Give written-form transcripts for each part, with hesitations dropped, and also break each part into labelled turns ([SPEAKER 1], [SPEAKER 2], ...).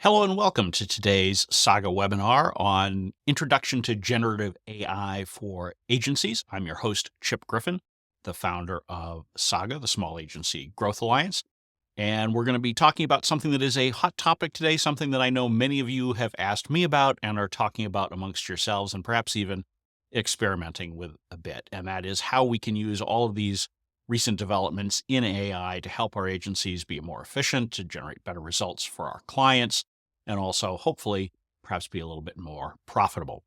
[SPEAKER 1] Hello and welcome to today's Saga webinar on Introduction to Generative AI for Agencies. I'm your host, Chip Griffin, the founder of Saga, the Small Agency Growth Alliance. And we're going to be talking about something that is a hot topic today, something that I know many of you have asked me about and are talking about amongst yourselves and perhaps even experimenting with a bit. And that is how we can use all of these recent developments in AI to help our agencies be more efficient, to generate better results for our clients, and also hopefully perhaps be a little bit more profitable.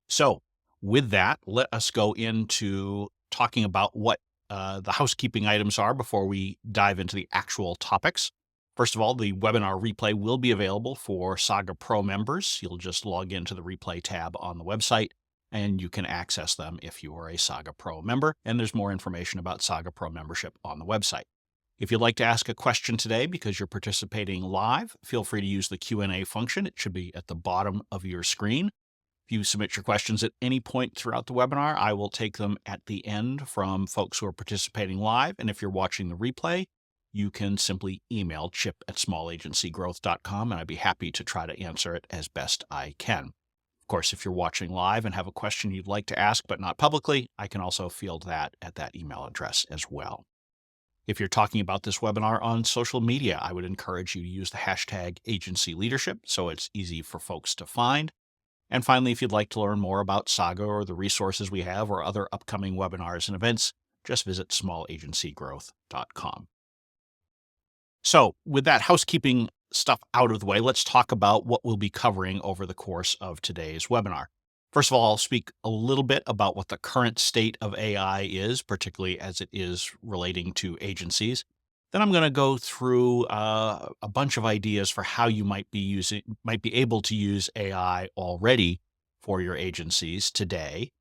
[SPEAKER 1] So with that, let us go into talking about what the housekeeping items are before we dive into the actual topics. First of all, the webinar replay will be available for Saga Pro members. You'll just log into the replay tab on the website and you can access them if you are a Saga Pro member. And there's more information about Saga Pro membership on the website. If you'd like to ask a question today because you're participating live, feel free to use the Q&A function. It should be at the bottom of your screen. If you submit your questions at any point throughout the webinar, I will take them at the end from folks who are participating live. And if you're watching the replay, you can simply email chip@smalagencygrowth.com, and I'd be happy to try to answer it as best I can. Of course, if you're watching live and have a question you'd like to ask but not publicly, I can also field that at that email address as well. If you're talking about this webinar on social media, I would encourage you to use the hashtag agency leadership so it's easy for folks to find. And finally, if you'd like to learn more about Saga or the resources we have or other upcoming webinars and events, just visit smalagencygrowth.com. So with that housekeeping stuff out of the way, let's talk about what we'll be covering over the course of today's webinar. First of all, I'll speak a little bit about what the current state of AI is, particularly as it is relating to agencies. Then I'm going to go through a bunch of ideas for how you might be able to use AI already for your agencies today.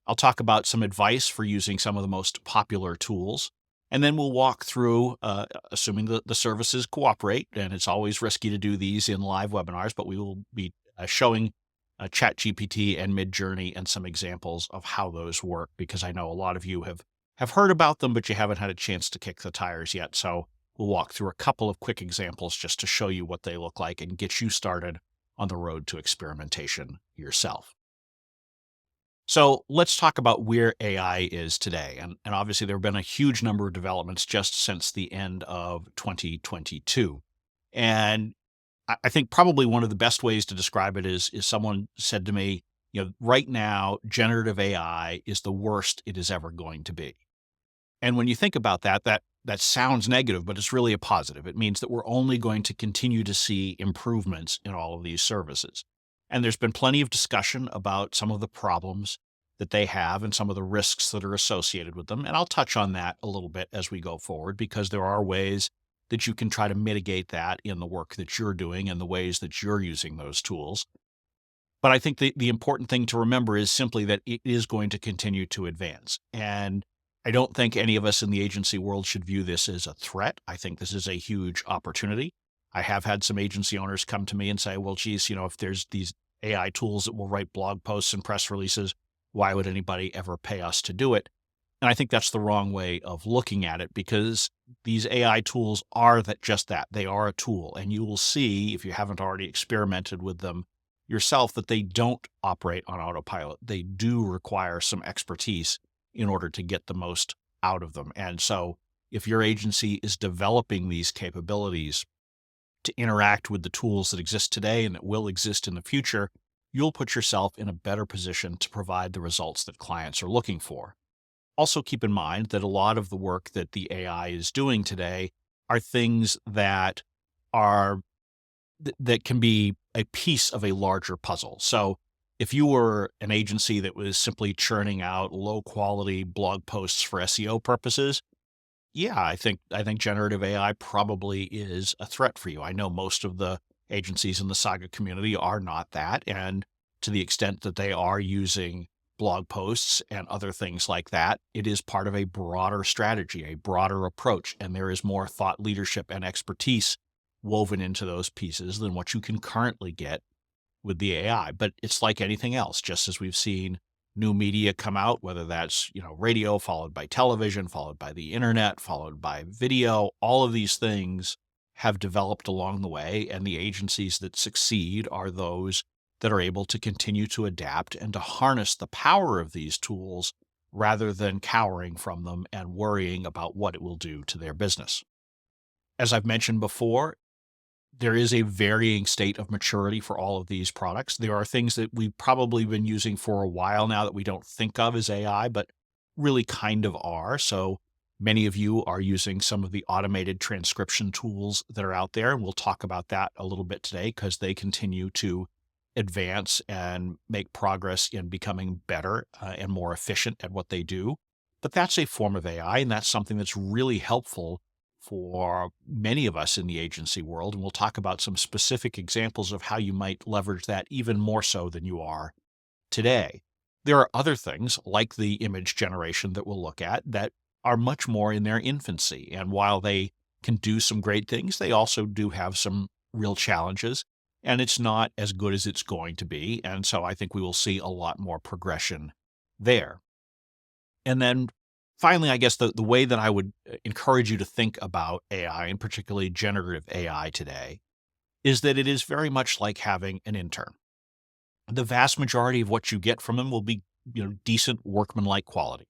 [SPEAKER 1] I'll talk about some advice for using some of the most popular tools. And then we'll walk through, assuming the services cooperate, and it's always risky to do these in live webinars, but we will be showing ChatGPT and Midjourney and some examples of how those work, because I know a lot of you have heard about them, but you haven't had a chance to kick the tires yet. So we'll walk through a couple of quick examples just to show you what they look like and get you started on the road to experimentation yourself. So let's talk about where AI is today. And obviously, there have been a huge number of developments just since the end of 2022. And I think probably one of the best ways to describe it is someone said to me, right now, generative AI is the worst it is ever going to be. And when you think about that sounds negative, but it's really a positive. It means that we're only going to continue to see improvements in all of these services. And there's been plenty of discussion about some of the problems that they have and some of the risks that are associated with them. And I'll touch on that a little bit as we go forward, because there are ways that you can try to mitigate that in the work that you're doing and the ways that you're using those tools. But I think the important thing to remember is simply that it is going to continue to advance. And I don't think any of us in the agency world should view this as a threat. I think this is a huge opportunity. I have had some agency owners come to me and say, well, geez, if there's these AI tools that will write blog posts and press releases, why would anybody ever pay us to do it? And I think that's the wrong way of looking at it, because these AI tools are just that. They are a tool. And you will see, if you haven't already experimented with them yourself, that they don't operate on autopilot. They do require some expertise in order to get the most out of them. And so if your agency is developing these capabilities to interact with the tools that exist today and that will exist in the future, you'll put yourself in a better position to provide the results that clients are looking for. Also keep in mind that a lot of the work that the AI is doing today are things that can be a piece of a larger puzzle. So if you were an agency that was simply churning out low quality blog posts for SEO purposes, yeah, I think generative AI probably is a threat for you. I know most of the agencies in the Saga community are not that. And to the extent that they are using blog posts and other things like that, it is part of a broader strategy, a broader approach. And there is more thought leadership and expertise woven into those pieces than what you can currently get with the AI. But it's like anything else, just as we've seen new media come out, whether that's, radio followed by television, followed by the internet, followed by video, all of these things have developed along the way, and the agencies that succeed are those that are able to continue to adapt and to harness the power of these tools rather than cowering from them and worrying about what it will do to their business. As I've mentioned before, there is a varying state of maturity for all of these products. There are things that we've probably been using for a while now that we don't think of as AI, but really kind of are. So many of you are using some of the automated transcription tools that are out there. And we'll talk about that a little bit today because they continue to advance and make progress in becoming better and more efficient at what they do. But that's a form of AI, and that's something that's really helpful for many of us in the agency world. And we'll talk about some specific examples of how you might leverage that even more so than you are today. There are other things like the image generation that we'll look at that are much more in their infancy. And while they can do some great things, they also do have some real challenges. And it's not as good as it's going to be. And so I think we will see a lot more progression there. And then finally, I guess the way that I would encourage you to think about AI, and particularly generative AI today, is that it is very much like having an intern. The vast majority of what you get from them will be, decent workmanlike quality.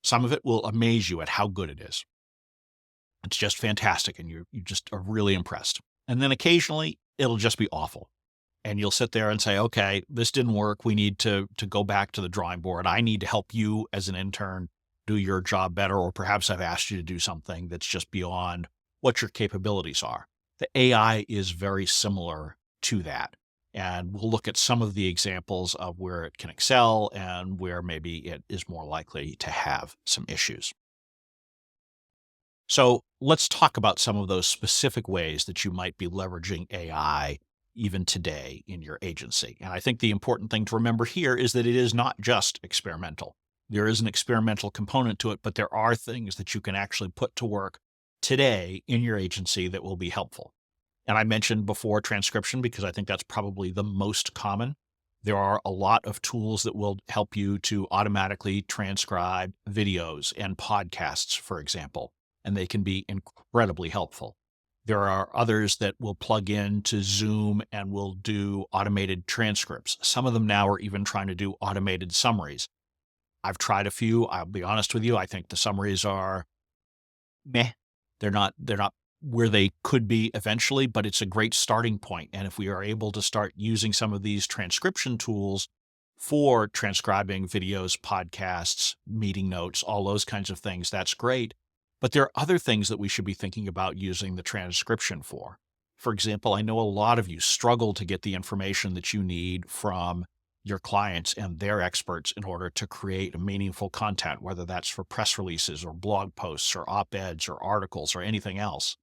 [SPEAKER 1] Some of it will amaze you at how good it is. It's just fantastic, and you just are really impressed. And then occasionally, it'll just be awful. And you'll sit there and say, okay, this didn't work. We need to go back to the drawing board. I need to help you as an intern do your job better, or perhaps I've asked you to do something that's just beyond what your capabilities are. The AI is very similar to that. And we'll look at some of the examples of where it can excel and where maybe it is more likely to have some issues. So let's talk about some of those specific ways that you might be leveraging AI even today in your agency. And I think the important thing to remember here is that it is not just experimental. There is an experimental component to it, but there are things that you can actually put to work today in your agency that will be helpful. And I mentioned before transcription because I think that's probably the most common. There are a lot of tools that will help you to automatically transcribe videos and podcasts, for example, and they can be incredibly helpful. There are others that will plug in to Zoom and will do automated transcripts. Some of them now are even trying to do automated summaries. I've tried a few. I'll be honest with you. I think the summaries are meh. They're not where they could be eventually, but it's a great starting point. And if we are able to start using some of these transcription tools for transcribing videos, podcasts, meeting notes, all those kinds of things, that's great. But there are other things that we should be thinking about using the transcription for. For example, I know a lot of you struggle to get the information that you need from your clients and their experts in order to create meaningful content, whether that's for press releases or blog posts or op-eds or articles or anything else.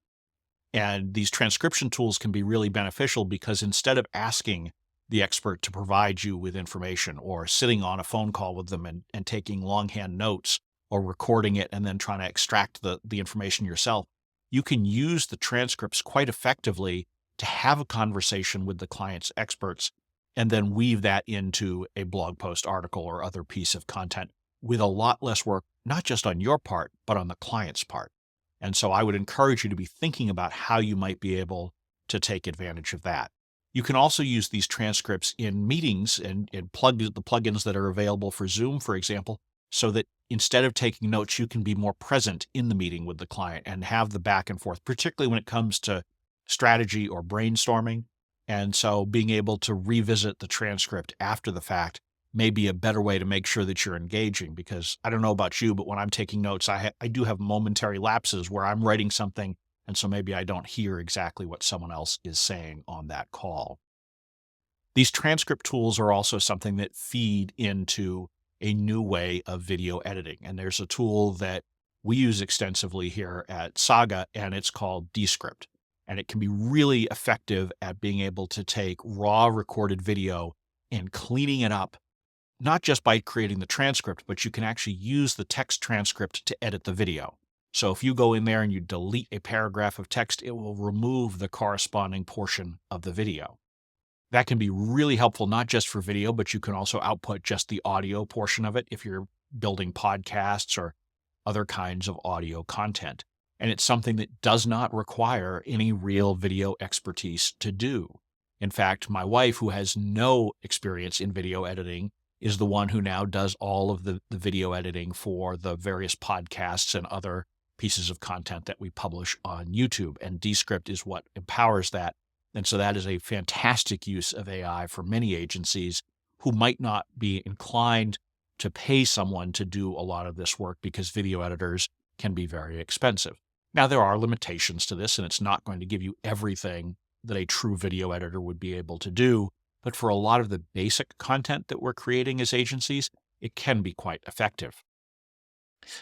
[SPEAKER 1] And these transcription tools can be really beneficial because instead of asking the expert to provide you with information or sitting on a phone call with them and taking longhand notes or recording it and then trying to extract the information yourself, you can use the transcripts quite effectively to have a conversation with the client's experts and then weave that into a blog post, article, or other piece of content with a lot less work, not just on your part, but on the client's part. And so I would encourage you to be thinking about how you might be able to take advantage of that. You can also use these transcripts in meetings and the plugins that are available for Zoom, for example, so that instead of taking notes, you can be more present in the meeting with the client and have the back and forth, particularly when it comes to strategy or brainstorming. And so being able to revisit the transcript after the fact may be a better way to make sure that you're engaging, because I don't know about you, but when I'm taking notes, I do have momentary lapses where I'm writing something, and so maybe I don't hear exactly what someone else is saying on that call. These transcript tools are also something that feed into a new way of video editing. And there's a tool that we use extensively here at Saga, and it's called Descript. And it can be really effective at being able to take raw recorded video and cleaning it up, not just by creating the transcript, but you can actually use the text transcript to edit the video. So if you go in there and you delete a paragraph of text, it will remove the corresponding portion of the video. That can be really helpful, not just for video, but you can also output just the audio portion of it if you're building podcasts or other kinds of audio content. And it's something that does not require any real video expertise to do. In fact, my wife, who has no experience in video editing, is the one who now does all of the video editing for the various podcasts and other pieces of content that we publish on YouTube. And Descript is what empowers that. And so that is a fantastic use of AI for many agencies who might not be inclined to pay someone to do a lot of this work because video editors can be very expensive. Now, there are limitations to this, and it's not going to give you everything that a true video editor would be able to do. But for a lot of the basic content that we're creating as agencies, it can be quite effective.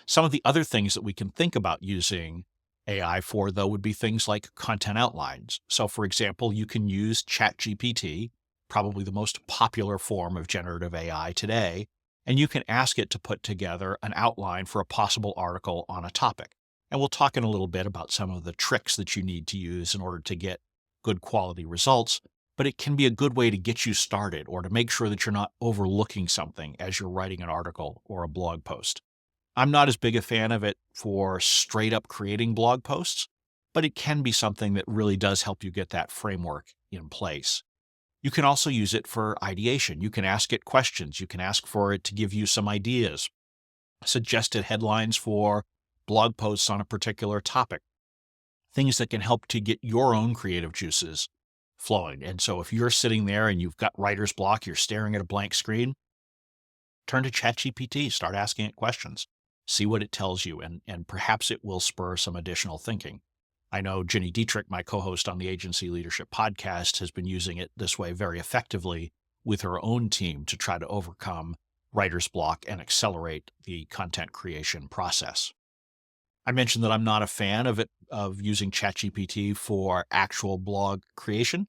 [SPEAKER 1] Some of the other things that we can think about using AI for, though, would be things like content outlines. So, for example, you can use ChatGPT, probably the most popular form of generative AI today, and you can ask it to put together an outline for a possible article on a topic. And we'll talk in a little bit about some of the tricks that you need to use in order to get good quality results, but it can be a good way to get you started or to make sure that you're not overlooking something as you're writing an article or a blog post. I'm not as big a fan of it for straight up creating blog posts, but it can be something that really does help you get that framework in place. You can also use it for ideation. You can ask it questions. You can ask for it to give you some ideas, suggested headlines for blog posts on a particular topic, things that can help to get your own creative juices flowing. And so if you're sitting there and you've got writer's block, you're staring at a blank screen, turn to ChatGPT, start asking it questions, see what it tells you, and perhaps it will spur some additional thinking. I know Ginny Dietrich, my co-host on the Agency Leadership Podcast, has been using it this way very effectively with her own team to try to overcome writer's block and accelerate the content creation process. I mentioned that I'm not a fan of using ChatGPT for actual blog creation,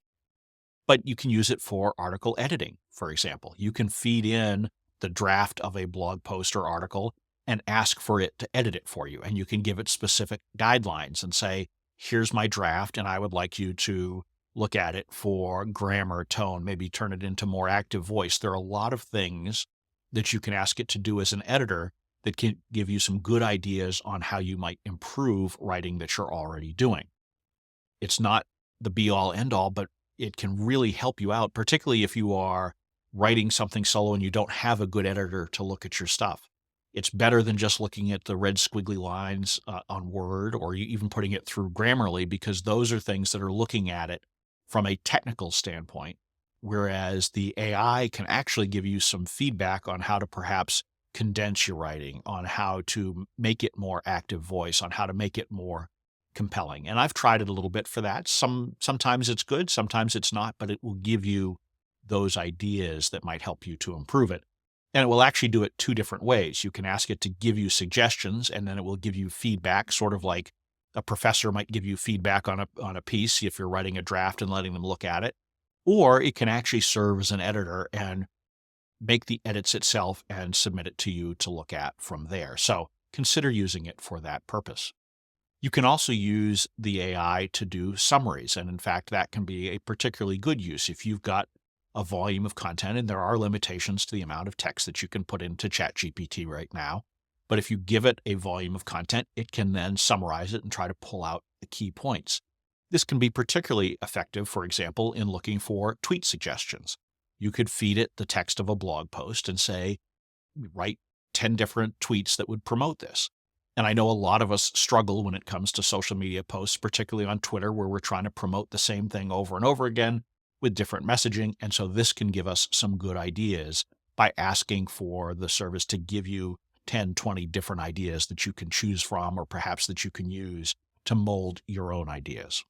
[SPEAKER 1] but you can use it for article editing, for example. You can feed in the draft of a blog post or article and ask for it to edit it for you. And you can give it specific guidelines and say, here's my draft, and I would like you to look at it for grammar, tone, maybe turn it into more active voice. There are a lot of things that you can ask it to do as an editor that can give you some good ideas on how you might improve writing that you're already doing. It's not the be-all, end-all, but it can really help you out, particularly if you are writing something solo and you don't have a good editor to look at your stuff. It's better than just looking at the red squiggly lines on Word or even putting it through Grammarly, because those are things that are looking at it from a technical standpoint, whereas the AI can actually give you some feedback on how to perhaps condense your writing, on how to make it more active voice, on how to make it more compelling. And I've tried it a little bit for that. Sometimes it's good, sometimes it's not, but it will give you those ideas that might help you to improve it. And it will actually do it two different ways. You can ask it to give you suggestions, and then it will give you feedback, sort of like a professor might give you feedback on a piece if you're writing a draft and letting them look at it. Or it can actually serve as an editor and make the edits itself and submit it to you to look at from there. So consider using it for that purpose. You can also use the AI to do summaries. And in fact, that can be a particularly good use if you've got a volume of content, and there are limitations to the amount of text that you can put into ChatGPT right now. But if you give it a volume of content, it can then summarize it and try to pull out the key points. This can be particularly effective, for example, in looking for tweet suggestions. You could feed it the text of a blog post and say, write 10 different tweets that would promote this. And I know a lot of us struggle when it comes to social media posts, particularly on Twitter, where we're trying to promote the same thing over and over again with different messaging. And so this can give us some good ideas by asking for the service to give you 10, 20 different ideas that you can choose from, or perhaps that you can use to mold your own ideas.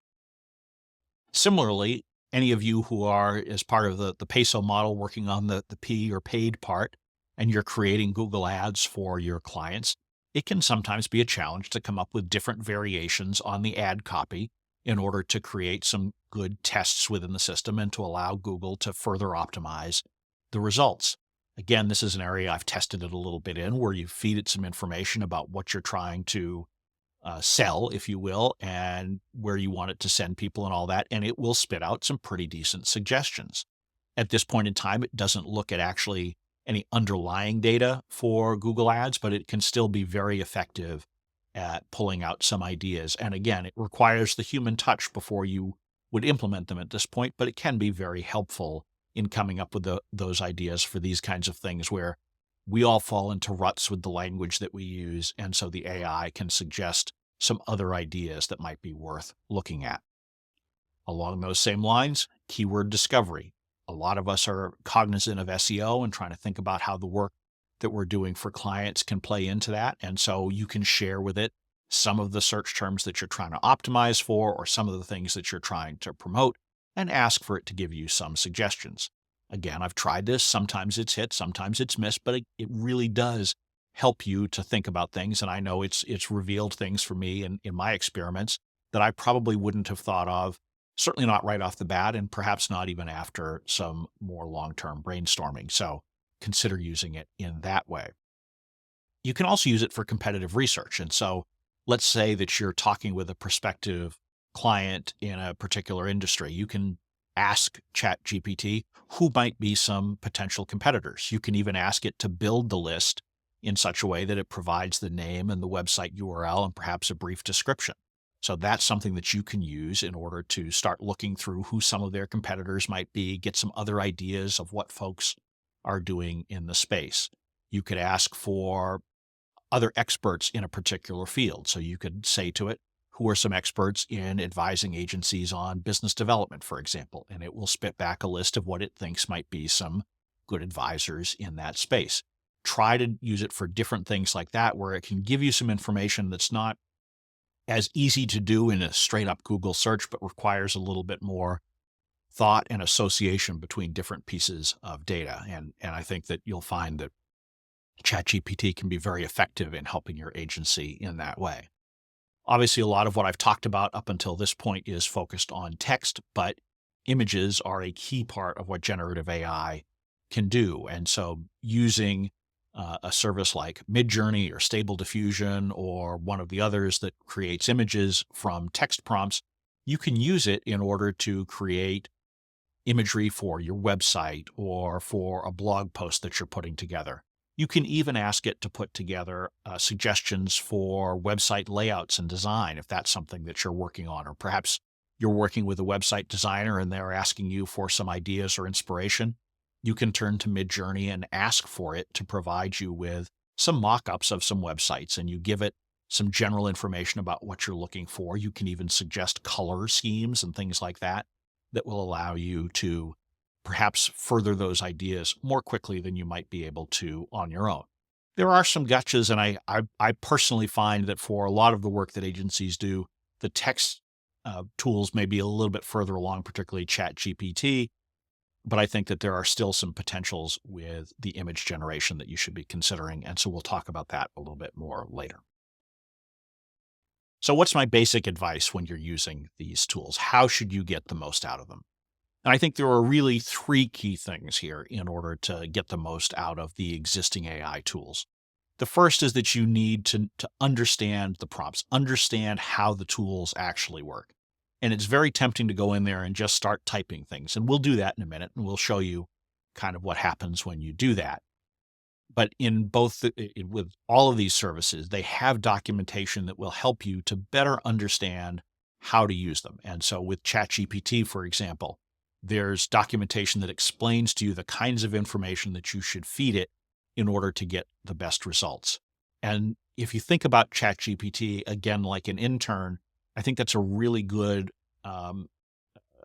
[SPEAKER 1] Similarly, any of you who are, as part of the peso model, working on the P or paid part, and you're creating Google Ads for your clients, it can sometimes be a challenge to come up with different variations on the ad copy in order to create some good tests within the system and to allow Google to further optimize the results. Again, this is an area I've tested it a little bit in, where you feed it some information about what you're trying to sell, if you will, and where you want it to send people and all that, and it will spit out some pretty decent suggestions. At this point in time, it doesn't look at actually any underlying data for Google Ads, but it can still be very effective at pulling out some ideas. And again, it requires the human touch before you would implement them at this point, but it can be very helpful in coming up with those ideas for these kinds of things where we all fall into ruts with the language that we use. And so the AI can suggest some other ideas that might be worth looking at. Along those same lines, keyword discovery. A lot of us are cognizant of SEO and trying to think about how the work that we're doing for clients can play into that. And so you can share with it some of the search terms that you're trying to optimize for, or some of the things that you're trying to promote, and ask for it to give you some suggestions. Again, I've tried this. Sometimes it's hit, sometimes it's missed, but it really does help you to think about things. And I know it's revealed things for me in my experiments that I probably wouldn't have thought of, certainly not right off the bat, and perhaps not even after some more long-term brainstorming. So consider using it in that way. You can also use it for competitive research. And so let's say that you're talking with a prospective client in a particular industry. You can ask ChatGPT who might be some potential competitors. You can even ask it to build the list in such a way that it provides the name and the website URL and perhaps a brief description. So that's something that you can use in order to start looking through who some of their competitors might be, get some other ideas of what folks are doing in the space. You could ask for other experts in a particular field. So you could say to it, who are some experts in advising agencies on business development, for example, and it will spit back a list of what it thinks might be some good advisors in that space. Try to use it for different things like that, where it can give you some information that's not as easy to do in a straight up Google search, but requires a little bit more thought and association between different pieces of data. And I think that you'll find that ChatGPT can be very effective in helping your agency in that way. Obviously, a lot of what I've talked about up until this point is focused on text, but images are a key part of what generative AI can do. And so using a service like Midjourney or Stable Diffusion or one of the others that creates images from text prompts, you can use it in order to create imagery for your website or for a blog post that you're putting together. You can even ask it to put together suggestions for website layouts and design if that's something that you're working on, or perhaps you're working with a website designer and they're asking you for some ideas or inspiration. You can turn to Midjourney and ask for it to provide you with some mock-ups of some websites, and you give it some general information about what you're looking for. You can even suggest color schemes and things like that that will allow you to perhaps further those ideas more quickly than you might be able to on your own. There are some gotchas, and I personally find that for a lot of the work that agencies do, the text tools may be a little bit further along, particularly ChatGPT, but I think that there are still some potentials with the image generation that you should be considering, and so we'll talk about that a little bit more later. So what's my basic advice when you're using these tools? How should you get the most out of them? And I think there are really three key things here in order to get the most out of the existing AI tools. The first is that you need to understand the prompts, understand how the tools actually work. And it's very tempting to go in there and just start typing things. And we'll do that in a minute, and we'll show you kind of what happens when you do that. But in both with all of these services, they have documentation that will help you to better understand how to use them. And so with ChatGPT, for example, there's documentation that explains to you the kinds of information that you should feed it in order to get the best results. And if you think about ChatGPT, again, like an intern, I think that's a really good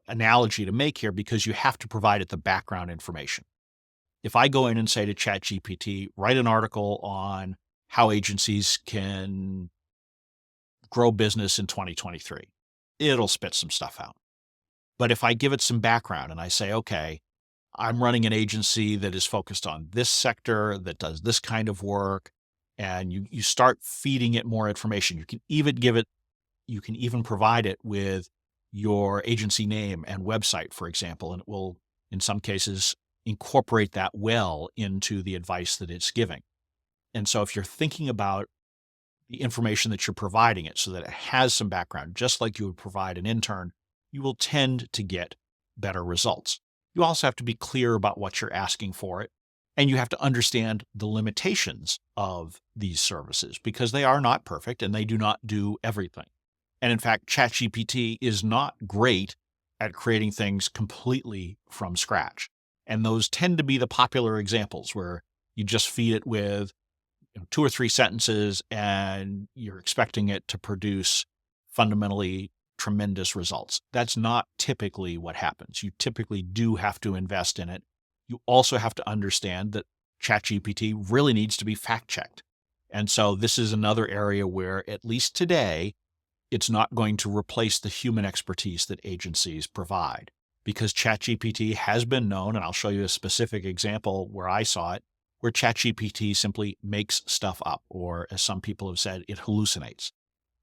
[SPEAKER 1] analogy to make here, because you have to provide it the background information. If I go in and say to ChatGPT, write an article on how agencies can grow business in 2023, it'll spit some stuff out. But if I give it some background and I say, okay, I'm running an agency that is focused on this sector, that does this kind of work, and you start feeding it more information. You can even provide it with your agency name and website, for example, and it will, in some cases, incorporate that well into the advice that it's giving. And so if you're thinking about the information that you're providing it so that it has some background, just like you would provide an intern, you will tend to get better results. You also have to be clear about what you're asking for it. And you have to understand the limitations of these services because they are not perfect and they do not do everything. And in fact, ChatGPT is not great at creating things completely from scratch. And those tend to be the popular examples where you just feed it with two or three sentences and you're expecting it to produce fundamentally tremendous results. That's not typically what happens. You typically do have to invest in it. You also have to understand that ChatGPT really needs to be fact checked. And so this is another area where, at least today, it's not going to replace the human expertise that agencies provide because ChatGPT has been known, and I'll show you a specific example where I saw it, where ChatGPT simply makes stuff up, or as some people have said, it hallucinates.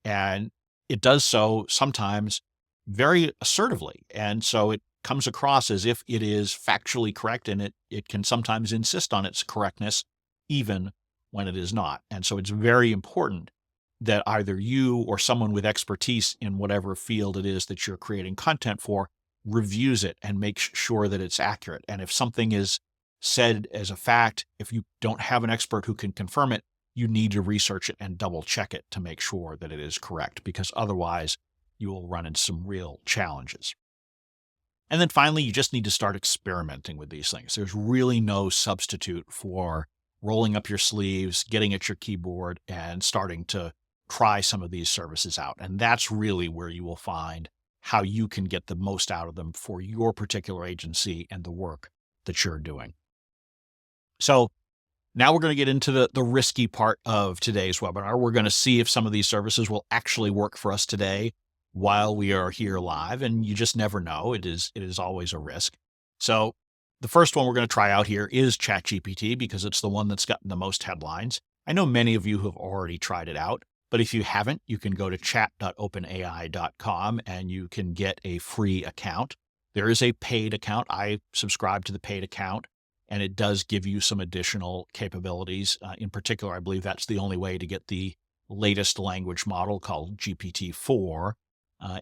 [SPEAKER 1] And it does so sometimes very assertively. And so it comes across as if it is factually correct, and it can sometimes insist on its correctness, even when it is not. And so it's very important that either you or someone with expertise in whatever field it is that you're creating content for reviews it and makes sure that it's accurate. And if something is said as a fact, if you don't have an expert who can confirm it, you need to research it and double check it to make sure that it is correct, because otherwise you will run into some real challenges. And then finally, you just need to start experimenting with these things. There's really no substitute for rolling up your sleeves, getting at your keyboard, and starting to try some of these services out. And that's really where you will find how you can get the most out of them for your particular agency and the work that you're doing. So now we're going to get into the risky part of today's webinar. We're going to see if some of these services will actually work for us today while we are here live. And you just never know. It is always a risk. So the first one we're going to try out here is ChatGPT because it's the one that's gotten the most headlines. I know many of you have already tried it out, but if you haven't, you can go to chat.openai.com and you can get a free account. There is a paid account. I subscribe to the paid account, and it does give you some additional capabilities. In particular, I believe that's the only way to get the latest language model called GPT-4,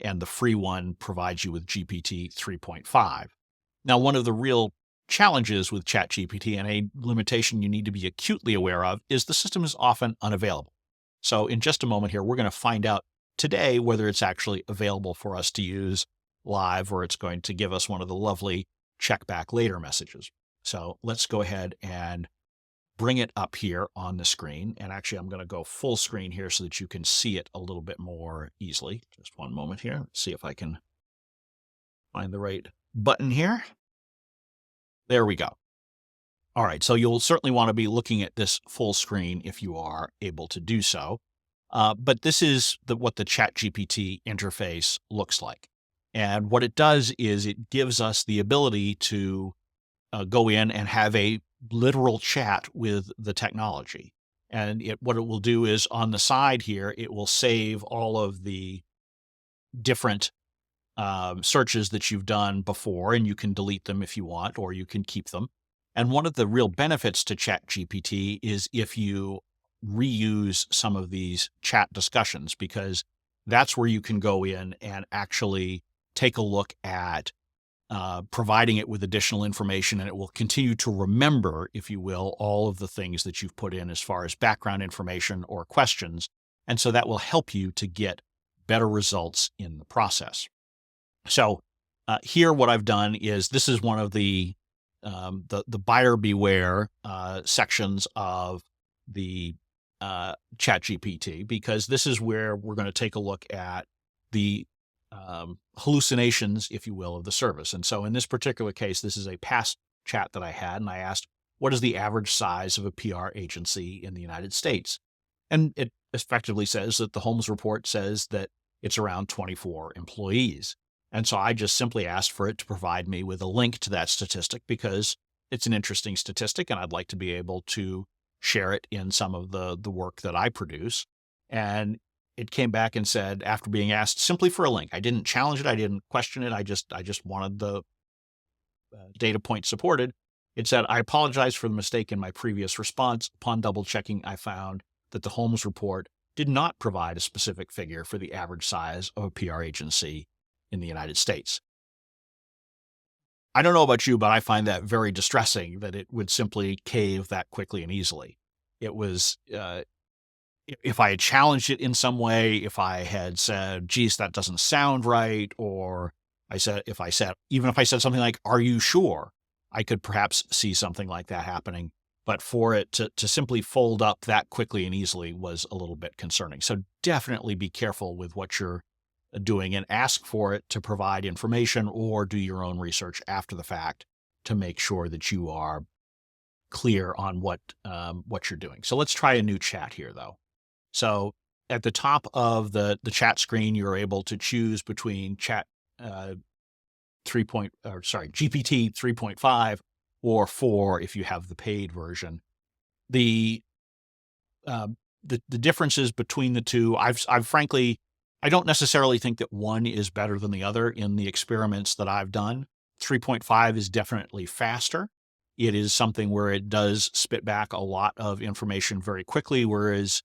[SPEAKER 1] and the free one provides you with GPT 3.5. Now, one of the real challenges with ChatGPT, and a limitation you need to be acutely aware of, is the system is often unavailable. So in just a moment here, we're going to find out today whether it's actually available for us to use live, or it's going to give us one of the lovely check back later messages. So let's go ahead and bring it up here on the screen. And actually, I'm going to go full screen here so that you can see it a little bit more easily. Just one moment here. Let's see if I can find the right button here. There we go. All right, so you'll certainly want to be looking at this full screen if you are able to do so. But this is what the ChatGPT interface looks like. And what it does is it gives us the ability to go in and have a literal chat with the technology. And what it will do is on the side here, it will save all of the different searches that you've done before, and you can delete them if you want, or you can keep them. And one of the real benefits to ChatGPT is if you reuse some of these chat discussions, because that's where you can go in and actually take a look at providing it with additional information, and it will continue to remember, if you will, all of the things that you've put in as far as background information or questions. And so that will help you to get better results in the process. So here, what I've done is this is one of the buyer beware sections of the ChatGPT, because this is where we're going to take a look at the hallucinations, if you will, of the service. And so in this particular case, this is a past chat that I had, and I asked, what is the average size of a PR agency in the United States? And it effectively says that the Holmes report says that it's around 24 employees. And so I just simply asked for it to provide me with a link to that statistic because it's an interesting statistic and I'd like to be able to share it in some of the work that I produce. And it came back and said, after being asked simply for a link, I didn't challenge it, I didn't question it, I just wanted the data point supported. It said, I apologize for the mistake in my previous response. Upon double checking, I found that the Holmes report did not provide a specific figure for the average size of a PR agency in the United States. I don't know about you, but I find that very distressing that it would simply cave that quickly and easily. It was, if I had challenged it in some way, if I had said, geez, that doesn't sound right, or even if I said something like, are you sure? I could perhaps see something like that happening. But for it to simply fold up that quickly and easily was a little bit concerning. So definitely be careful with what you're doing and ask for it to provide information or do your own research after the fact to make sure that you are clear on what you're doing. So let's try a new chat here, though. So at the top of the chat screen, you're able to choose between uh, GPT 3.5 or 4 if you have the paid version. The the differences between the two, I've frankly, I don't necessarily think that one is better than the other in the experiments that I've done. 3.5 is definitely faster. It is something where it does spit back a lot of information very quickly, whereas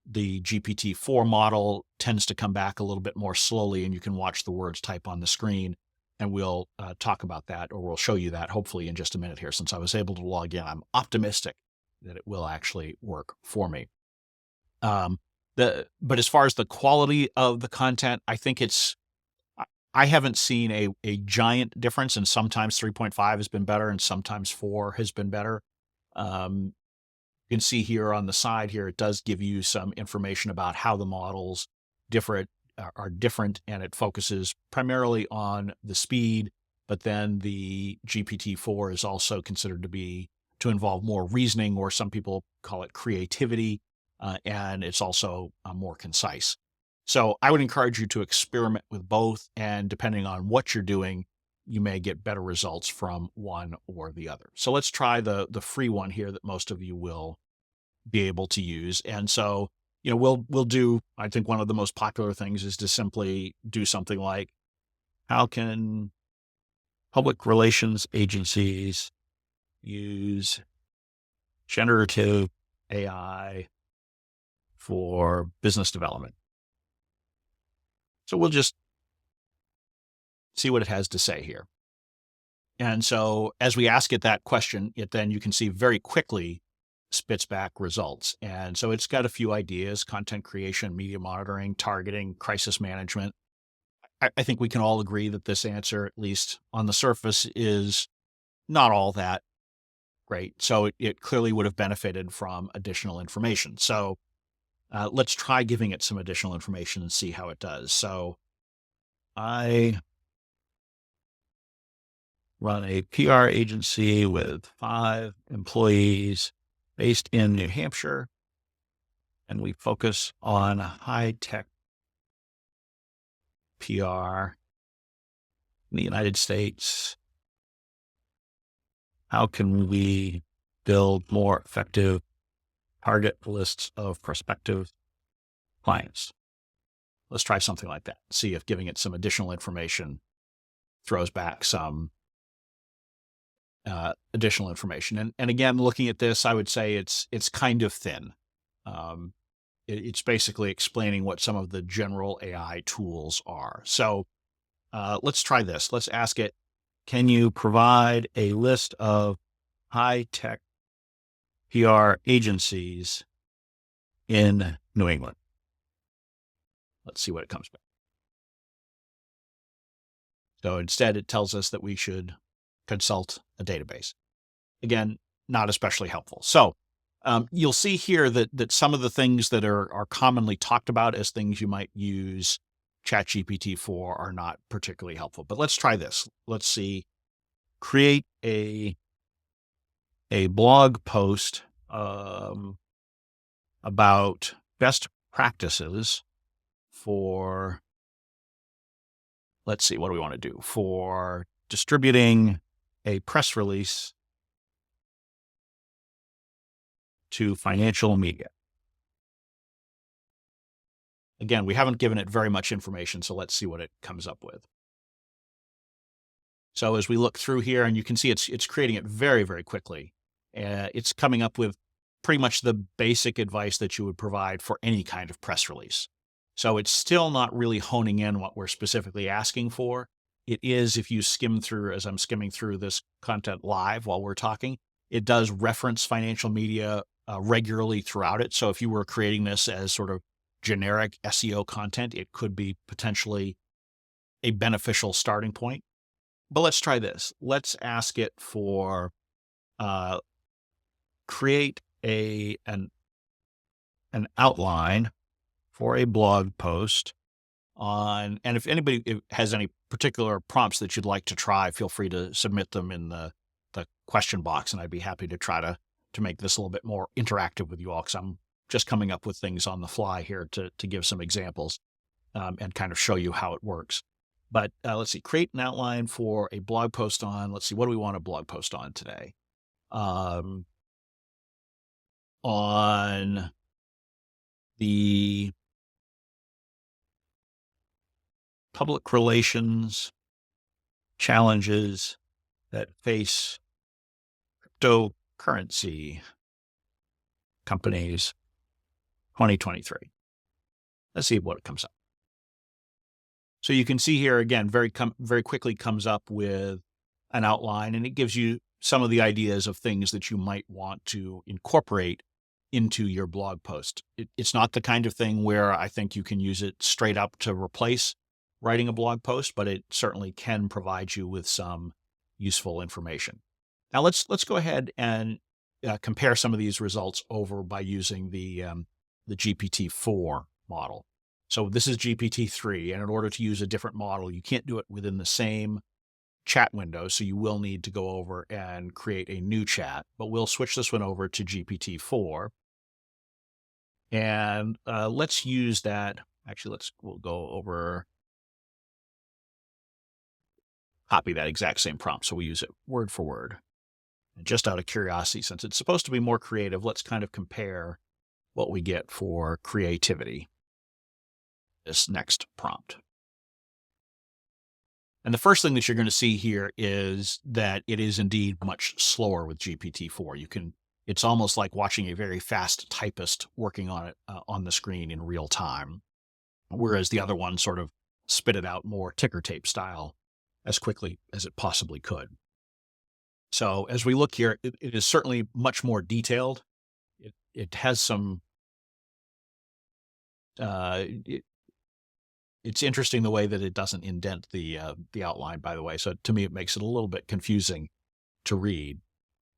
[SPEAKER 1] the GPT-4 model tends to come back a little bit more slowly, and you can watch the words type on the screen. And we'll talk about that, or we'll show you that hopefully in just a minute here. Since I was able to log in, I'm optimistic that it will actually work for me. But as far as the quality of the content, I think I haven't seen a giant difference, and sometimes 3.5 has been better and sometimes 4 has been better. You can see here on the side here, it does give you some information about how the models are different, and it focuses primarily on the speed, but then the GPT-4 is also considered to involve more reasoning, or some people call it creativity, and it's also more concise. So I would encourage you to experiment with both, and depending on what you're doing, you may get better results from one or the other. So let's try the free one here that most of you will be able to use. And so, we'll do, I think one of the most popular things is to simply do something like, how can public relations agencies use generative AI for business development? So we'll just see what it has to say here. And so as we ask it that question, you can see very quickly spits back results. And so it's got a few ideas: content creation, media monitoring, targeting, crisis management. I think we can all agree that this answer, at least on the surface, is not all that great. So it clearly would have benefited from additional information. So let's try giving it some additional information and see how it does. So I run a PR agency with 5 employees based in New Hampshire, and we focus on high-tech PR in the United States. How can we build more effective target lists of prospective clients? Let's try something like that. See if giving it some additional information throws back some additional information. And again, looking at this, I would say it's kind of thin. It's basically explaining what some of the general AI tools are. So let's try this. Let's ask it, can you provide a list of high-tech PR agencies in New England? Let's see what it comes back. So instead, it tells us that we should consult a database. Again, not especially helpful. So you'll see here that some of the things that are commonly talked about as things you might use ChatGPT for are not particularly helpful. But let's try this. Let's see. Create a blog post about best practices for, let's see, what do we want to do? For distributing a press release to financial media. Again, we haven't given it very much information, so let's see what it comes up with. So as we look through here, and you can see it's creating it very, very quickly. It's coming up with pretty much the basic advice that you would provide for any kind of press release. So it's still not really honing in what we're specifically asking for. it is, if you skim through, as I'm skimming through this content live while we're talking, it does reference financial media regularly throughout it. So if you were creating this as sort of generic SEO content, it could be potentially a beneficial starting point. But let's try this. Let's ask it for uh, create an outline for a blog post on, and if anybody has any particular prompts that you'd like to try, feel free to submit them in the question box, and I'd be happy to try to make this a little bit more interactive with you all, because I'm just coming up with things on the fly here to give some examples and kind of show you how it works. But let's see, create an outline for a blog post on, let's see, what do we want a blog post on today? On the public relations challenges that face cryptocurrency companies 2023. Let's see what it comes up. So you can see here again, very quickly comes up with an outline, and it gives you some of the ideas of things that you might want to incorporate into your blog post. It's not the kind of thing where I think you can use it straight up to replace writing a blog post, but it certainly can provide you with some useful information. Now let's go ahead and compare some of these results over by using the GPT-4 model. So this is GPT-3, and in order to use a different model, you can't do it within the same chat window, so you will need to go over and create a new chat. But we'll switch this one over to GPT-4, and let's use that. Actually, we'll go over, copy that exact same prompt, so we use it word for word. And just out of curiosity, since it's supposed to be more creative, let's kind of compare what we get for creativity. This next prompt. And the first thing that you're going to see here is that it is indeed much slower with GPT-4. It's almost like watching a very fast typist working on it on the screen in real time, whereas the other one sort of spit it out more ticker tape style as quickly as it possibly could. So as we look here, it is certainly much more detailed. It has some, it's interesting the way that it doesn't indent the outline, by the way. So to me, it makes it a little bit confusing to read.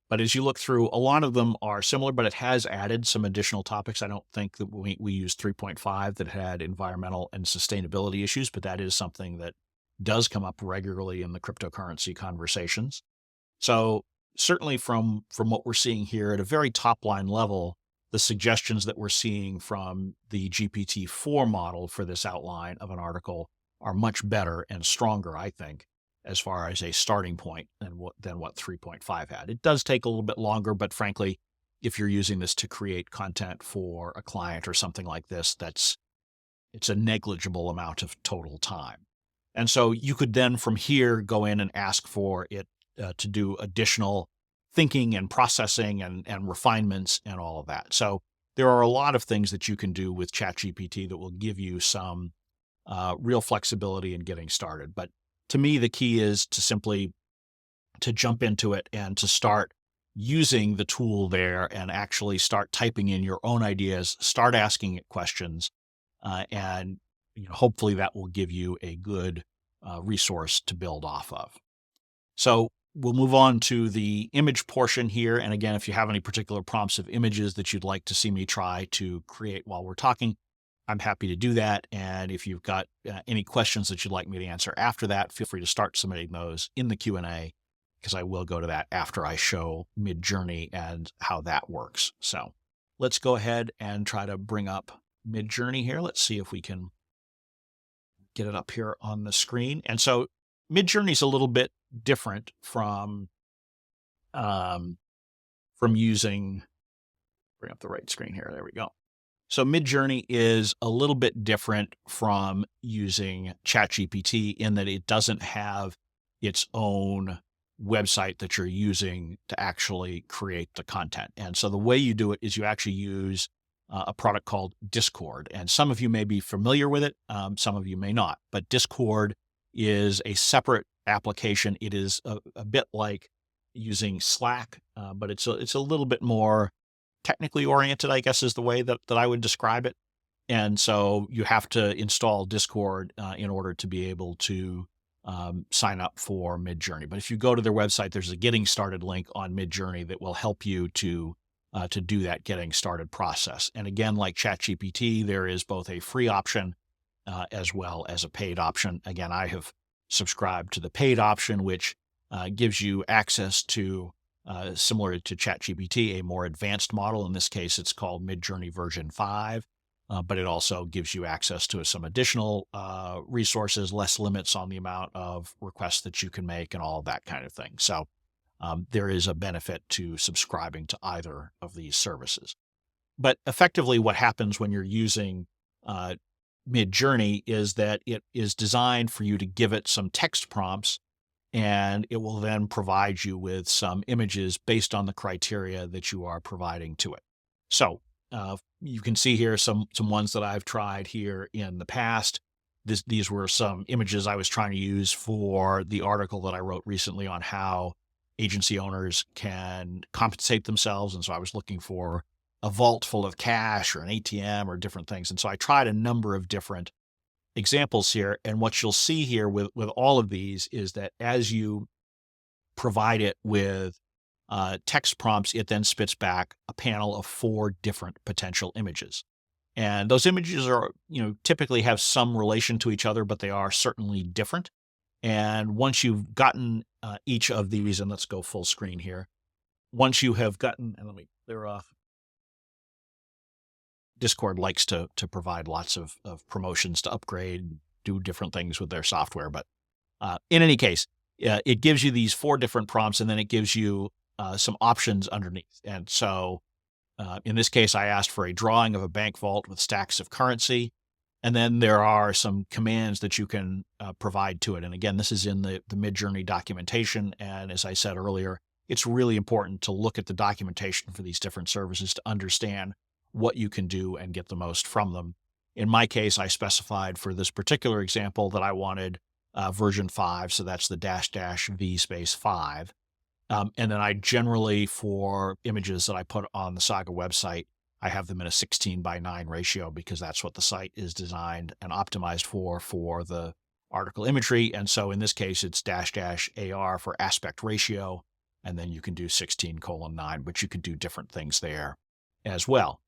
[SPEAKER 1] But as you look through, a lot of them are similar, but it has added some additional topics. I don't think that we used 3.5 that had environmental and sustainability issues, but that is something that does come up regularly in the cryptocurrency conversations. So certainly from what we're seeing here at a very top line level, the suggestions that we're seeing from the GPT-4 model for this outline of an article are much better and stronger, I think, as far as a starting point than what 3.5 had. It does take a little bit longer, but frankly, if you're using this to create content for a client or something like this, it's a negligible amount of total time. And so you could then from here go in and ask for it to do additional thinking and processing and refinements and all of that. So there are a lot of things that you can do with ChatGPT that will give you some real flexibility in getting started. But to me, the key is to jump into it and to start using the tool there and actually start typing in your own ideas, start asking it questions, and hopefully that will give you a good resource to build off of. So we'll move on to the image portion here. And again, if you have any particular prompts of images that you'd like to see me try to create while we're talking, I'm happy to do that. And if you've got any questions that you'd like me to answer after that, feel free to start submitting those in the Q&A, because I will go to that after I show Midjourney and how that works. So let's go ahead and try to bring up Midjourney here. Let's see if we can get it up here on the screen. And so Midjourney is a little bit different from using, bring up the right screen here. There we go. So Midjourney is a little bit different from using ChatGPT in that it doesn't have its own website that you're using to actually create the content. And so the way you do it is you actually use a product called Discord. And some of you may be familiar with it. Some of you may not. But Discord is a separate application. It is a bit like using Slack, but it's a little bit more technically oriented, I guess is the way that I would describe it. And so you have to install Discord in order to be able to sign up for Midjourney. But if you go to their website, there's a getting started link on Midjourney that will help you to do that getting started process. And again, like ChatGPT, there is both a free option as well as a paid option. Again, I have subscribed to the paid option, which gives you access to, similar to ChatGPT, a more advanced model. In this case, it's called Midjourney version 5. But it also gives you access to some additional resources, less limits on the amount of requests that you can make, and all of that kind of thing. So there is a benefit to subscribing to either of these services. But effectively, what happens when you're using Midjourney is that it is designed for you to give it some text prompts, and it will then provide you with some images based on the criteria that you are providing to it. So you can see here some ones that I've tried here in the past. These were some images I was trying to use for the article that I wrote recently on how agency owners can compensate themselves. And so I was looking for a vault full of cash or an ATM or different things. And so I tried a number of different examples here. And what you'll see here with all of these is that as you provide it with text prompts, it then spits back a panel of 4 different potential images. And those images are, typically have some relation to each other, but they are certainly different. And once you've gotten each of these, and let's go full screen here. Once you have gotten, and let me clear off. Discord likes to provide lots of promotions to upgrade, do different things with their software. But in any case, it gives you these 4 different prompts, and then it gives you some options underneath. And so in this case, I asked for a drawing of a bank vault with stacks of currency. And then there are some commands that you can provide to it. And again, this is in the Midjourney documentation. And as I said earlier, it's really important to look at the documentation for these different services to understand what you can do and get the most from them. In my case, I specified for this particular example that I wanted version 5. So that's the --v space 5. And then I generally, for images that I put on the Saga website, I have them in a 16:9 ratio because that's what the site is designed and optimized for the article imagery. And so in this case, it's --AR for aspect ratio. And then you can do 16:9, but you can do different things there as well.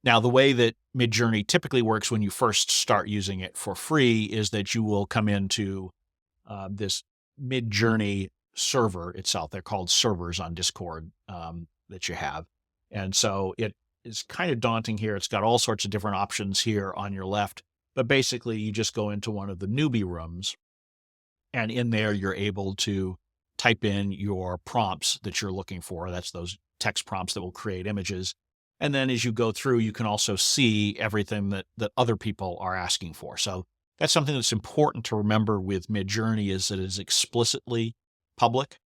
[SPEAKER 1] Now, the way that Midjourney typically works when you first start using it for free is that you will come into this Midjourney server itself. They're called servers on Discord that you have. And so it is kind of daunting here. It's got all sorts of different options here on your left. But basically, you just go into one of the newbie rooms. And in there, you're able to type in your prompts that you're looking for. That's those text prompts that will create images. And then as you go through, you can also see everything that other people are asking for. So that's something that's important to remember with Midjourney is that it is explicitly public.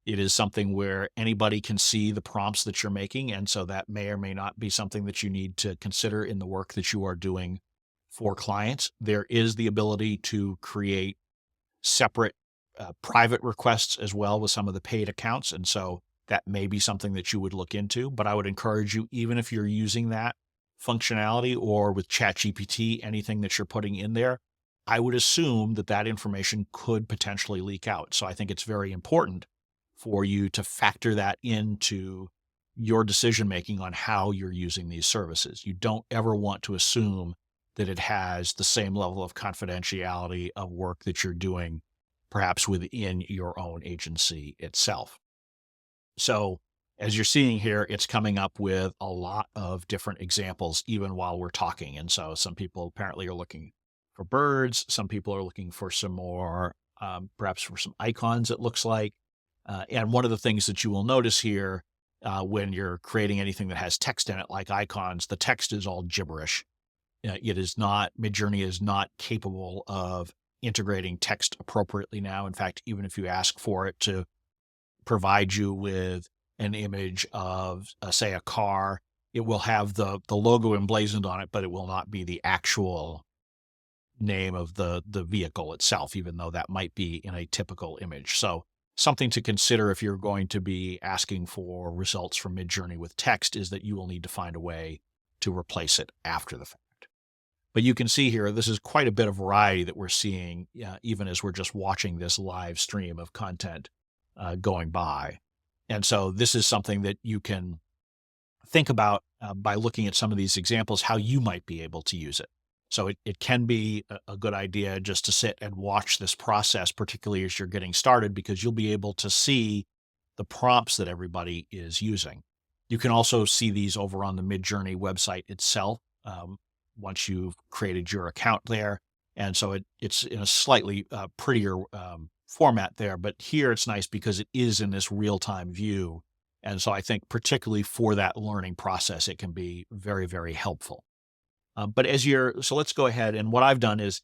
[SPEAKER 1] It is something where anybody can see the prompts that you're making. And so that may or may not be something that you need to consider in the work that you are doing for clients. There is the ability to create separate private requests as well with some of the paid accounts. And so that may be something that you would look into, but I would encourage you, even if you're using that functionality or with ChatGPT, anything that you're putting in there, I would assume that that information could potentially leak out. So I think it's very important for you to factor that into your decision-making on how you're using these services. You don't ever want to assume that it has the same level of confidentiality of work that you're doing, perhaps within your own agency itself. So as you're seeing here, it's coming up with a lot of different examples, even while we're talking. And so some people apparently are looking for birds. Some people are looking for some more, perhaps for some icons, it looks like. And one of the things that you will notice here when you're creating anything that has text in it, like icons, the text is all gibberish. It is not, Midjourney is not capable of integrating text appropriately now. In fact, even if you ask for it to provide you with an image of, say, a car, it will have the logo emblazoned on it, but it will not be the actual name of the vehicle itself, even though that might be in a typical image. So something to consider if you're going to be asking for results from Midjourney with text is that you will need to find a way to replace it after the fact. But you can see here, this is quite a bit of variety that we're seeing, even as we're just watching this live stream of content going by. And so this is something that you can think about by looking at some of these examples, how you might be able to use it. So it can be a good idea just to sit and watch this process, particularly as you're getting started, because you'll be able to see the prompts that everybody is using. You can also see these over on the Midjourney website itself once you've created your account there. And so it's in a slightly prettier format there. But here it's nice because it is in this real-time view. And so I think particularly for that learning process, it can be very, very helpful. But so let's go ahead. And what I've done is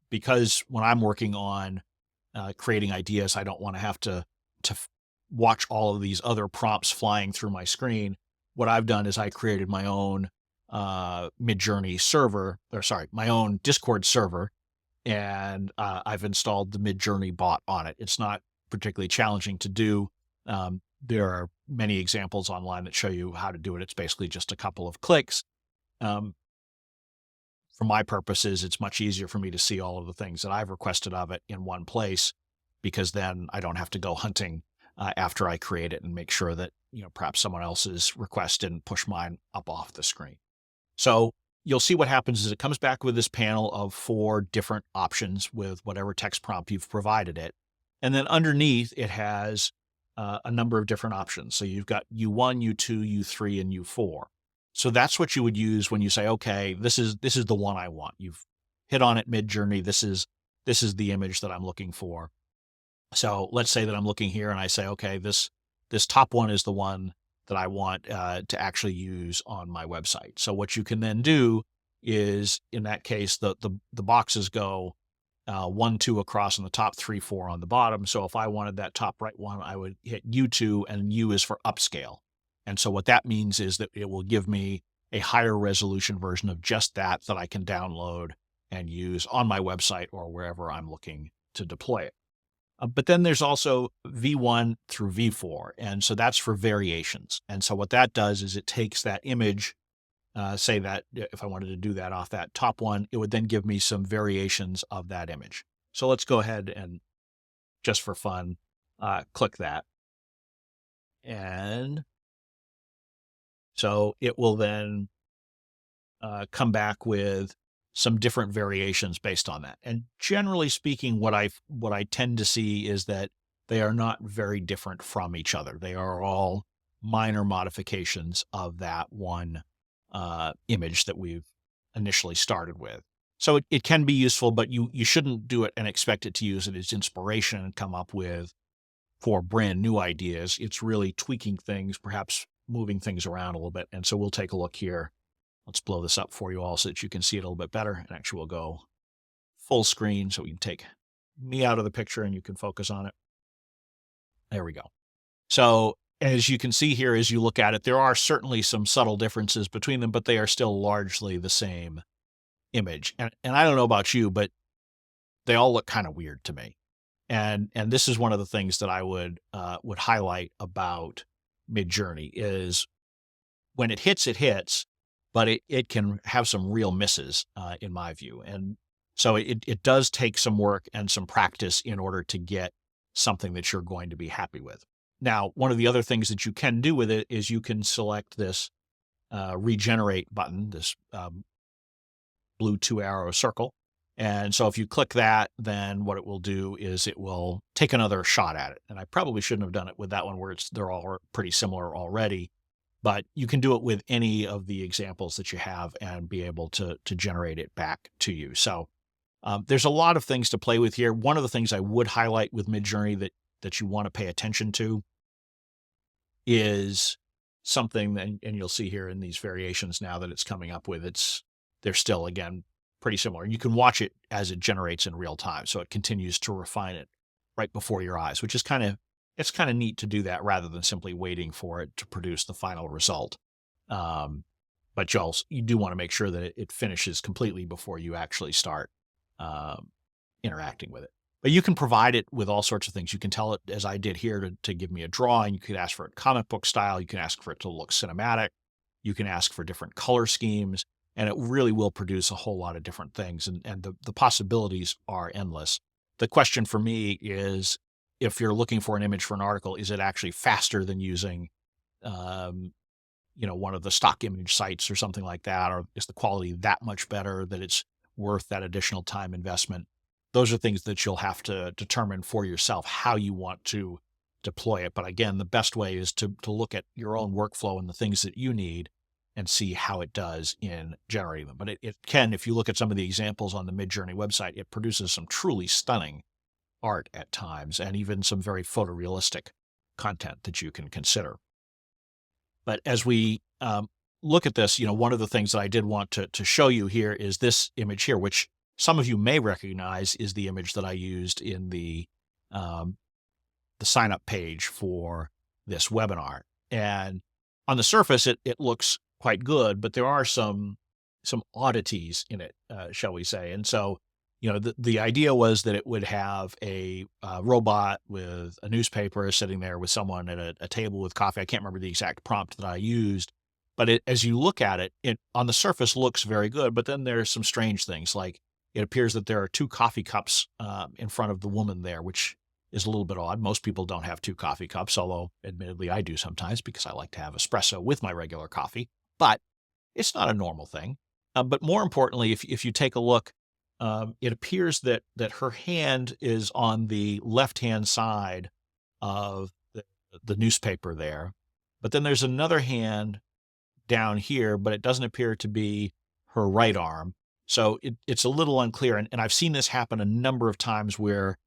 [SPEAKER 1] because when I'm working on creating ideas, I don't want to have to watch all of these other prompts flying through my screen. What I've done is I created my own Midjourney server, my own Discord server, and I've installed the Midjourney bot on it. It's not particularly challenging to do. There are many examples online that show you how to do it. It's basically just a couple of clicks. For my purposes, it's much easier for me to see all of the things that I've requested of it in one place, because then I don't have to go hunting after I create it and make sure that, perhaps someone else's request didn't push mine up off the screen. So you'll see what happens is it comes back with this panel of 4 different options with whatever text prompt you've provided it. And then underneath it has a number of different options. So you've got U1, U2, U3, and U4. So that's what you would use when you say, okay, this is the one I want. You've hit on it, Midjourney. This is the image that I'm looking for. So let's say that I'm looking here and I say, okay, this top one is the one that I want to actually use on my website. So what you can then do is, in that case, the boxes go 1, 2 across on the top, 3, 4 on the bottom. So if I wanted that top right one, I would hit U2, and U is for upscale. And so what that means is that it will give me a higher resolution version of just that I can download and use on my website or wherever I'm looking to deploy it. But then there's also V1 through V4. And so that's for variations. And so what that does is it takes that image, say that if I wanted to do that off that top one, it would then give me some variations of that image. So let's go ahead and, just for fun, click that. And so it will then come back with some different variations based on that. And generally speaking, what I tend to see is that they are not very different from each other. They are all minor modifications of that one image that we've initially started with. So it can be useful, but you shouldn't do it and expect it to use it as inspiration and come up with 4 brand new ideas. It's really tweaking things, perhaps moving things around a little bit. And so we'll take a look here. Let's blow this up for you all so that you can see it a little bit better. And actually we'll go full screen so we can take me out of the picture and you can focus on it. There we go. So as you can see here, as you look at it, there are certainly some subtle differences between them, but they are still largely the same image. And I don't know about you, but they all look kind of weird to me. And this is one of the things that I would highlight about Midjourney is when it hits, but it can have some real misses in my view. And so it does take some work and some practice in order to get something that you're going to be happy with. Now, one of the other things that you can do with it is you can select this regenerate button, this blue 2-arrow circle. And so if you click that, then what it will do is it will take another shot at it. And I probably shouldn't have done it with that one where they're all pretty similar already, but you can do it with any of the examples that you have and be able to generate it back to you. So there's a lot of things to play with here. One of the things I would highlight with Midjourney that you want to pay attention to is something, and you'll see here in these variations now that it's coming up with, they're still, again, pretty similar. And you can watch it as it generates in real time. So it continues to refine it right before your eyes, which is it's kind of neat to do that rather than simply waiting for it to produce the final result. But you do want to make sure that it finishes completely before you actually start um, interacting with it. But you can provide it with all sorts of things. You can tell it, as I did here, to give me a drawing. You could ask for it comic book style. You can ask for it to look cinematic. You can ask for different color schemes, and it really will produce a whole lot of different things. And the possibilities are endless. The question for me is, if you're looking for an image for an article, is it actually faster than using, um, one of the stock image sites or something like that? Or is the quality that much better that it's worth that additional time investment? Those are things that you'll have to determine for yourself how you want to deploy it. But again, the best way is to look at your own workflow and the things that you need and see how it does in generating them. But it can, if you look at some of the examples on the Midjourney website, it produces some truly stunning art at times and even some very photorealistic content that you can consider. But as we look at this, one of the things that I did want to show you here is this image here, which some of you may recognize is the image that I used in um, the sign up page for this webinar. And on the surface, it looks quite good, but there are some oddities in it, shall we say. And so, the idea was that it would have a robot with a newspaper sitting there with someone at a table with coffee. I can't remember the exact prompt that I used, but as you look at it, it on the surface looks very good. But then there's some strange things, like it appears that there are two coffee cups in front of the woman there, which is a little bit odd. Most people don't have two coffee cups, although admittedly I do sometimes because I like to have espresso with my regular coffee. But it's not a normal thing. But more importantly, if you take a look, it appears that her hand is on the left-hand side of the newspaper there. But then there's another hand down here, but it doesn't appear to be her right arm. So it's a little unclear. And I've seen this happen a number of times where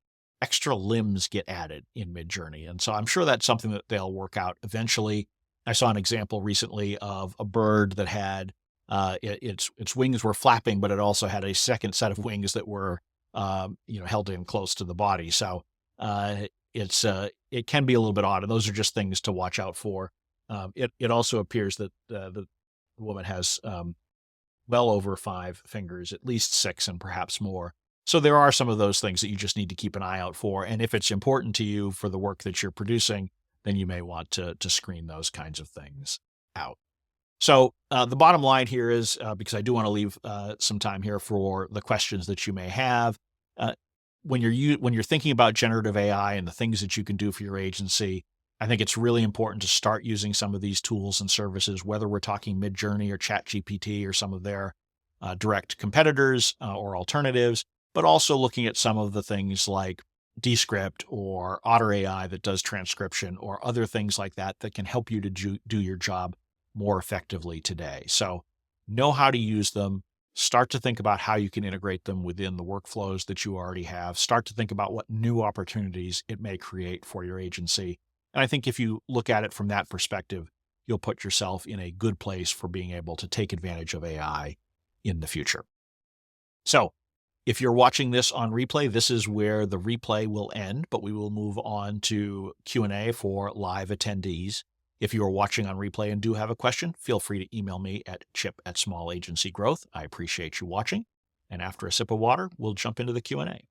[SPEAKER 1] extra limbs get added in Midjourney. And so I'm sure that's something that they'll work out eventually. I saw an example recently of a bird that had its wings were flapping, but it also had a second set of wings that were held in close to the body. So it can be a little bit odd, and those are just things to watch out for. It also appears that the woman has well over 5 fingers, at least 6, and perhaps more. So there are some of those things that you just need to keep an eye out for. And if it's important to you for the work that you're producing, then you may want to screen those kinds of things out. So the bottom line here is, because I do want to leave some time here for the questions that you may have, when you're thinking about generative AI and the things that you can do for your agency, I think it's really important to start using some of these tools and services, whether we're talking Midjourney or ChatGPT or some of their direct competitors or alternatives, but also looking at some of the things like Descript or Otter AI that does transcription or other things like that that can help you to do your job more effectively today. So know how to use them. Start to think about how you can integrate them within the workflows that you already have. Start to think about what new opportunities it may create for your agency. And I think if you look at it from that perspective, you'll put yourself in a good place for being able to take advantage of AI in the future. So if you're watching this on replay, this is where the replay will end, but we will move on to Q&A for live attendees. If you are watching on replay and do have a question, feel free to email me at chip@small agency growth. I appreciate you watching. And after a sip of water, we'll jump into the Q&A.